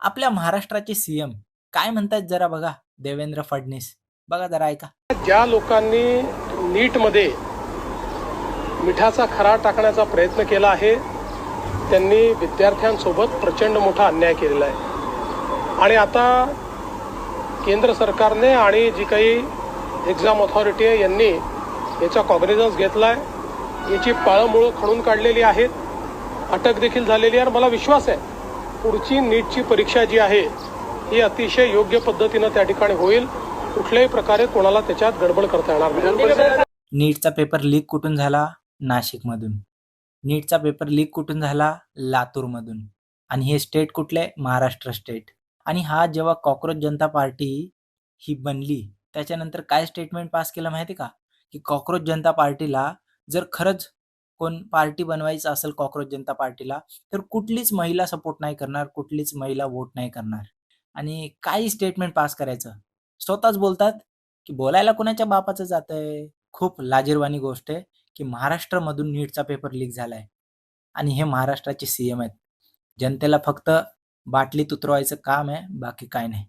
आपल्या महाराष्ट्राचे सीएम काय म्हणतात जरा बघा. देवेंद्र फडणवीस बघा जरा ऐका. ज्या लोकांनी नीटमध्ये मिठाचा खरा टाकण्याचा प्रयत्न केला आहे त्यांनी विद्यार्थ्यांसोबत प्रचंड मोठा अन्याय केलेला आहे आणि आता केंद्र सरकारने आणि जी काही एक्झाम ऑथॉरिटी आहे यांनी याचा कॉग्निझन्स घेतला आहे, याची पाळंमुळं खणून काढलेली आहेत, अटक देखील झालेली आहे. मला विश्वास आहे पुढची नीटची परीक्षा जी आहे ही अतिशय योग्य पद्धतीनं त्या ठिकाणी होईल. कुठल्याही प्रकारे कोणाला त्याच्यात गडबड करता येणार नाही. नीटचा पेपर लीक कुठून झाला? नाशिकमधून. नीटचा पेपर लीक कुठून झाला? लातूरमधून. आणि हे स्टेट कुठले? महाराष्ट्र स्टेट. आणि हा जेव्हा कॉक्रोच जनता पार्टी ही बनली त्याच्यानंतर काय स्टेटमेंट पास केलं माहिती का? की कॉक्रोच जनता पार्टीला जर खरंच कोण पार्टी बनवायचं असेल कॉक्रोच जनता पार्टीला तर कुठलीच महिला सपोर्ट नाही करणार, कुठलीच महिला वोट नाही करणार. आणि काही स्टेटमेंट पास करायचं स्वतःच बोलतात की बोलायला कोणाच्या बापाचं जातंय. खूप लाजिरवाणी गोष्ट आहे की महाराष्ट्रामधून नीटचा पेपर लीक झालाय आणि हे महाराष्ट्राचे सीएम आहेत. जनतेला फक्त बाटलीत उतरवायचं काम आहे, बाकी काय नाही.